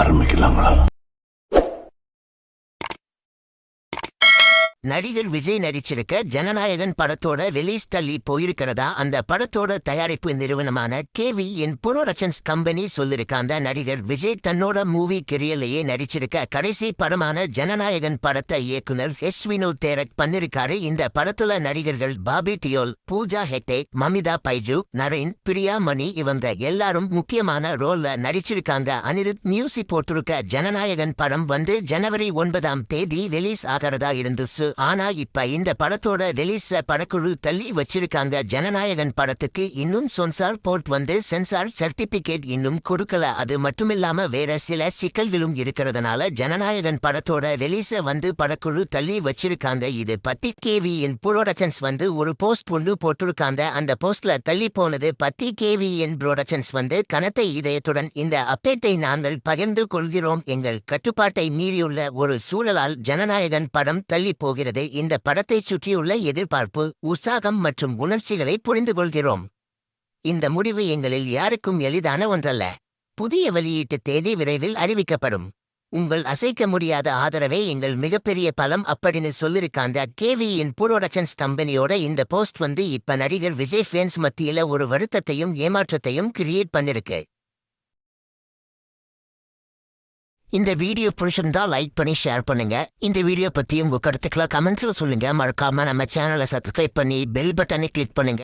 ஆரம்பிக்கலாங்களா? நடிகர் விஜய் நடிச்சிருக்க ஜனநாயகன் படத்தோட ரிலீஸ் தள்ளி போயிருக்கிறதா அந்த படத்தோட தயாரிப்பு நிறுவனமான கேவி இன் புரோடக்ஷன்ஸ் கம்பெனி சொல்லிருக்காங்க. நடிகர் விஜய் தன்னோட மூவி கெரியர்லயே நடிச்சிருக்க கடைசி படமான ஜனநாயகன் படத்தை இயக்குனர் வினோத் தேரக் பண்ணிருக்காரு. இந்த படத்துல நடிகர்கள் பாபி தியோல், பூஜா ஹெக்டே, மமிதா பைஜு, நரேன், பிரியா மணி இவங்க எல்லாரும் முக்கியமான ரோல்ல நடிச்சிருக்காங்க. அனிருத் மியூசிக் போட்டிருக்க ஜனநாயகன் படம் ஜனவரி 9 ரிலீஸ் ஆகிறதா இருந்துச்சு. ஆனா இப்ப இந்த படத்தோட ரிலீஸ் படக்குழு தள்ளி வச்சிருக்காங்க. ஜனநாயகன் படத்துக்கு இன்னும் சென்சார் போர்ட் சென்சார் சர்டிபிகேட் இன்னும் கொடுக்கல. அது மட்டுமில்லாம வேற சில சிக்கல்களும் இருக்கிறதுனால ஜனநாயகன் படத்தோட ரிலீஸ படக்குழு தள்ளி வச்சிருக்காங்க. இது பத்தி கேவி இன் புரோடக்ஷன்ஸ் ஒரு போஸ்ட் ஒன்று போட்டிருக்காங்க. அந்த போஸ்ட்ல தள்ளி போனது பத்தி கேவி இன் புரோடக்ஷன்ஸ் கனத்த இதயத்துடன் இந்த அப்டேட்டை நாங்கள் பகிர்ந்து கொள்கிறோம். எங்கள் கட்டுப்பாட்டை மீறியுள்ள ஒரு சூழலால் ஜனநாயகன் படம் தள்ளி போகிறது. இந்த படத்தை சுற்றியுள்ள எதிர்பார்ப்பு, உற்சாகம் மற்றும் உணர்ச்சிகளை புரிந்து கொள்கிறோம். இந்த முடிவு எங்களில் யாருக்கும் எளிதான ஒன்றல்ல. புதிய வெளியீட்டு தேதி விரைவில் அறிவிக்கப்படும். உங்கள் அசைக்க முடியாத ஆதரவே எங்கள் மிகப்பெரிய பலம் அப்படின்னு சொல்லிருக்காங்க. கேவி இன் புரோடக்ஷன்ஸ் கம்பெனியோட இந்த போஸ்ட் இப்ப நடிகர் விஜய் ஃபேன்ஸ் மத்தியில ஒரு வருத்தத்தையும் ஏமாற்றத்தையும் கிரியேட் பண்ணிருக்கு. இந்த வீடியோ பிடிச்சிருந்தா லைக் பண்ணி ஷேர் பண்ணுங்க. இந்த வீடியோ பத்தி உங்க கருத்துக்களை கமெண்ட்ஸ்ல சொல்லுங்க. மறக்காம நம்ம சேனலை சப்ஸ்கிரைப் பண்ணி பெல் பட்டனை கிளிக் பண்ணுங்க.